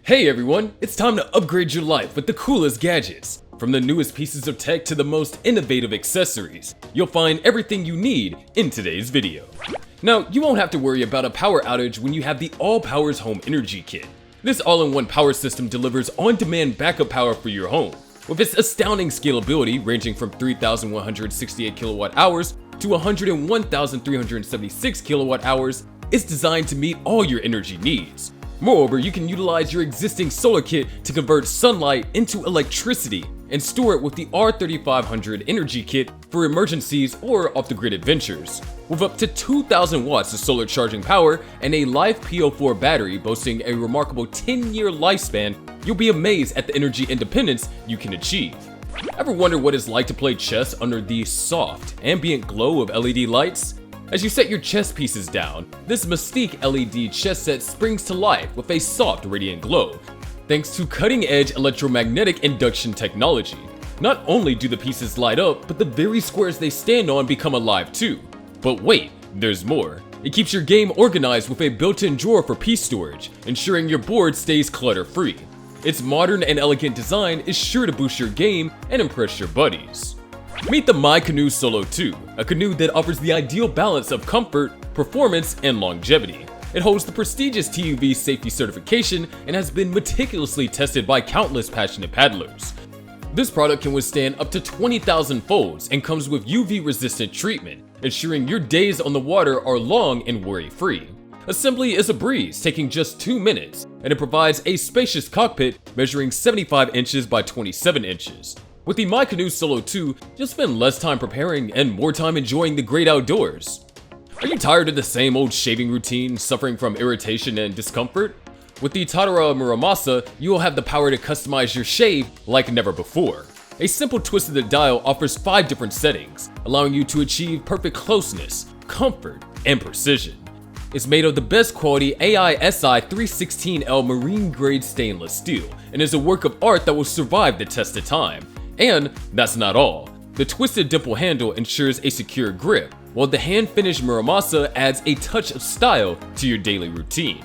Hey everyone, it's time to upgrade your life with the coolest gadgets. From the newest pieces of tech to the most innovative accessories, you'll find everything you need in today's video. Now, you won't have to worry about a power outage when you have the ALLPOWERS Home Energy Kit. This all-in-one power system delivers on-demand backup power for your home. With its astounding scalability ranging from 3,168 kilowatt hours to 101,376 kilowatt hours, it's designed to meet all your energy needs. Moreover, you can utilize your existing solar kit to convert sunlight into electricity and store it with the R3500 energy kit for emergencies or off-the-grid adventures. With up to 2,000 watts of solar charging power and a LiFePO4 battery boasting a remarkable 10-year lifespan, you'll be amazed at the energy independence you can achieve. Ever wonder what it's like to play chess under the soft, ambient glow of LED lights? As you set your chess pieces down, this Masteek LED chess set springs to life with a soft, radiant glow, thanks to cutting-edge electromagnetic induction technology. Not only do the pieces light up, but the very squares they stand on become alive too. But wait, there's more. It keeps your game organized with a built-in drawer for piece storage, ensuring your board stays clutter-free. Its modern and elegant design is sure to boost your game and impress your buddies. Meet the MyCanoe Solo 2, a canoe that offers the ideal balance of comfort, performance, and longevity. It holds the prestigious TÜV safety certification and has been meticulously tested by countless passionate paddlers. This product can withstand up to 20,000 folds and comes with UV-resistant treatment, ensuring your days on the water are long and worry-free. Assembly is a breeze, taking just 2 minutes, and it provides a spacious cockpit measuring 75 inches by 27 inches. With the MyCanoe Solo 2, you'll spend less time preparing and more time enjoying the great outdoors. Are you tired of the same old shaving routine, suffering from irritation and discomfort? With the Tatara Muramasa, you will have the power to customize your shave like never before. A simple twist of the dial offers 5 different settings, allowing you to achieve perfect closeness, comfort, and precision. It's made of the best quality AISI 316L marine grade stainless steel and is a work of art that will survive the test of time. And that's not all. The twisted dimple handle ensures a secure grip, while the hand-finished Muramasa adds a touch of style to your daily routine.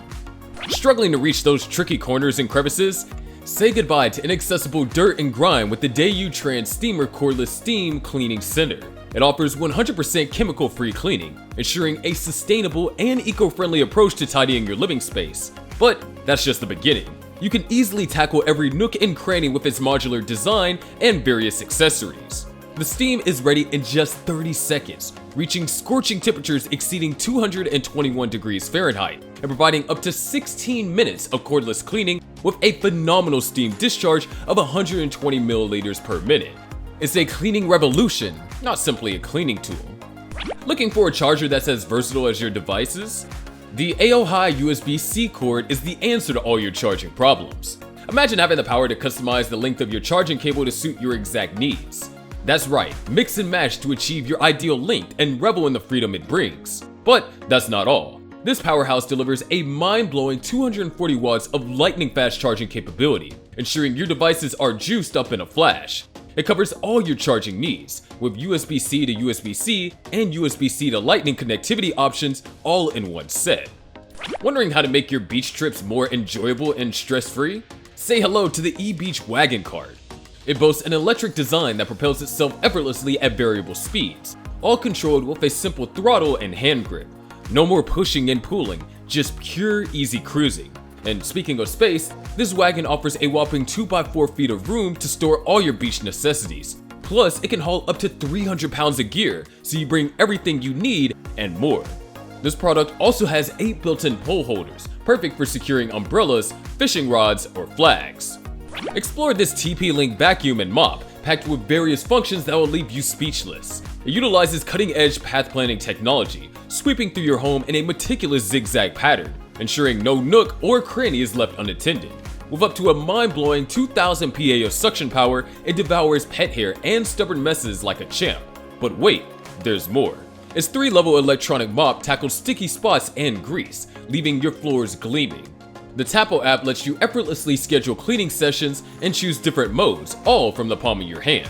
Struggling to reach those tricky corners and crevices? Say goodbye to inaccessible dirt and grime with the Dayoo Trans Steamer Cordless Steam Cleaning Center. It offers 100% chemical-free cleaning, ensuring a sustainable and eco-friendly approach to tidying your living space. But that's just the beginning. You can easily tackle every nook and cranny with its modular design and various accessories. The steam is ready in just 30 seconds, reaching scorching temperatures exceeding 221 degrees Fahrenheit and providing up to 16 minutes of cordless cleaning with a phenomenal steam discharge of 120 milliliters per minute. It's a cleaning revolution, not simply a cleaning tool. Looking for a charger that's as versatile as your devices? The AOHi USB-C cord is the answer to all your charging problems. Imagine having the power to customize the length of your charging cable to suit your exact needs. That's right, mix and match to achieve your ideal length and revel in the freedom it brings. But that's not all. This powerhouse delivers a mind-blowing 240 watts of lightning-fast charging capability, ensuring your devices are juiced up in a flash. It covers all your charging needs, with USB-C to USB-C and USB-C to Lightning connectivity options all in one set. Wondering how to make your beach trips more enjoyable and stress-free? Say hello to the eBeach Wagon cart. It boasts an electric design that propels itself effortlessly at variable speeds, all controlled with a simple throttle and hand grip. No more pushing and pulling, just pure easy cruising. And speaking of space, this wagon offers a whopping 2x4 feet of room to store all your beach necessities. Plus, it can haul up to 300 pounds of gear, so you bring everything you need and more. This product also has 8 built-in pole holders, perfect for securing umbrellas, fishing rods, or flags. Explore this TP-Link vacuum and mop, packed with various functions that will leave you speechless. It utilizes cutting-edge path planning technology, sweeping through your home in a meticulous zigzag pattern, ensuring no nook or cranny is left unattended. With up to a mind-blowing 2,000 PA of suction power, it devours pet hair and stubborn messes like a champ. But wait, there's more. Its 3-level electronic mop tackles sticky spots and grease, leaving your floors gleaming. The Tapo app lets you effortlessly schedule cleaning sessions and choose different modes, all from the palm of your hand.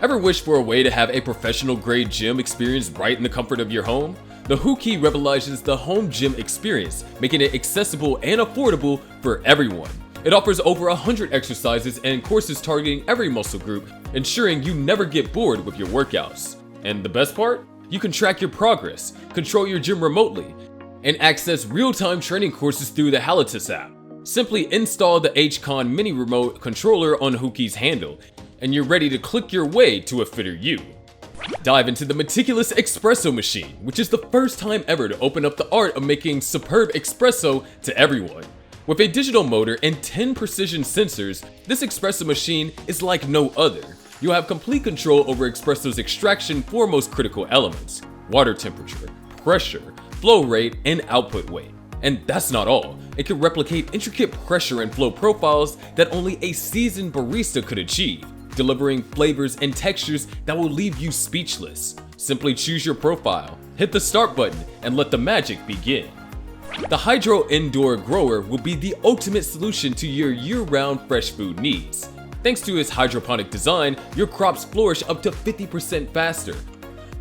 Ever wish for a way to have a professional-grade gym experience right in the comfort of your home? The HooKee revolutionizes the home gym experience, making it accessible and affordable for everyone. It offers over 100 exercises and courses targeting every muscle group, ensuring you never get bored with your workouts. And the best part? You can track your progress, control your gym remotely, and access real-time training courses through the Halytus app. Simply install the HCon mini remote controller on HooKee's handle, and you're ready to click your way to a fitter you. Dive into the Meticulous espresso machine, which is the first time ever to open up the art of making superb espresso to everyone. With a digital motor and 10 precision sensors, this espresso machine is like no other. You'll have complete control over espresso's extraction for most critical elements: water temperature, pressure, flow rate, and output weight. And that's not all. It can replicate intricate pressure and flow profiles that only a seasoned barista could achieve, delivering flavors and textures that will leave you speechless. Simply choose your profile, hit the start button, and let the magic begin. The Hydro Indoor Grower will be the ultimate solution to your year-round fresh food needs. Thanks to its hydroponic design, your crops flourish up to 50% faster,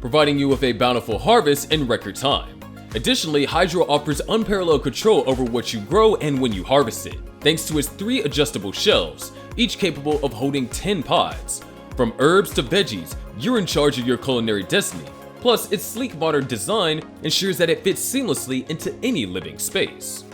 providing you with a bountiful harvest in record time. Additionally, Hydro offers unparalleled control over what you grow and when you harvest it, thanks to its 3 adjustable shelves, each capable of holding 10 pods. From herbs to veggies, you're in charge of your culinary destiny. Plus, its sleek modern design ensures that it fits seamlessly into any living space.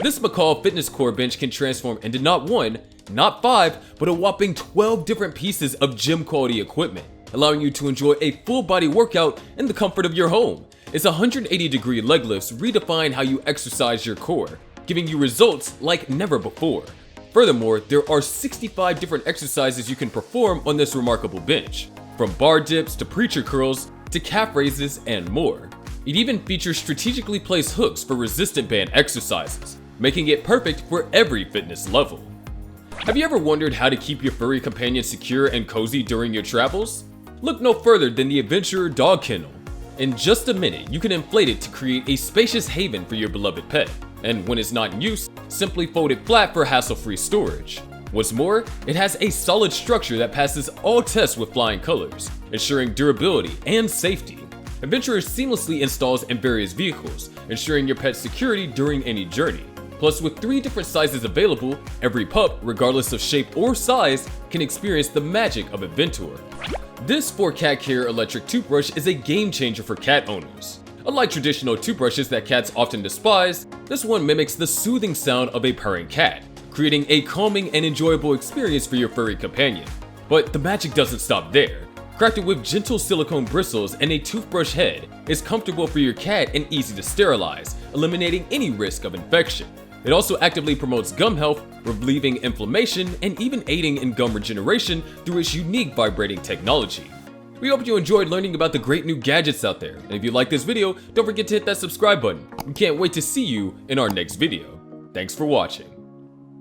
This McCall Fitness Core bench can transform into not 1, not 5, but a whopping 12 different pieces of gym quality equipment, allowing you to enjoy a full body workout in the comfort of your home. Its 180-degree leg lifts redefine how you exercise your core, giving you results like never before. Furthermore, there are 65 different exercises you can perform on this remarkable bench, from bar dips to preacher curls to calf raises and more. It even features strategically placed hooks for resistant band exercises, making it perfect for every fitness level. Have you ever wondered how to keep your furry companion secure and cozy during your travels? Look no further than the Enventur dog kennel. In just a minute, you can inflate it to create a spacious haven for your beloved pet. And when it's not in use, simply fold it flat for hassle-free storage. What's more, it has a solid structure that passes all tests with flying colors, ensuring durability and safety. Enventur seamlessly installs in various vehicles, ensuring your pet's security during any journey. Plus, with 3 different sizes available, every pup, regardless of shape or size, can experience the magic of Enventur. This ForCatCare electric toothbrush is a game changer for cat owners. Unlike traditional toothbrushes that cats often despise, this one mimics the soothing sound of a purring cat, creating a calming and enjoyable experience for your furry companion. But the magic doesn't stop there. Crafted with gentle silicone bristles and a toothbrush head, it's comfortable for your cat and easy to sterilize, eliminating any risk of infection. It also actively promotes gum health, relieving inflammation, and even aiding in gum regeneration through its unique vibrating technology. We hope you enjoyed learning about the great new gadgets out there, and if you like this video, don't forget to hit that subscribe button. We can't wait to see you in our next video. Thanks for watching.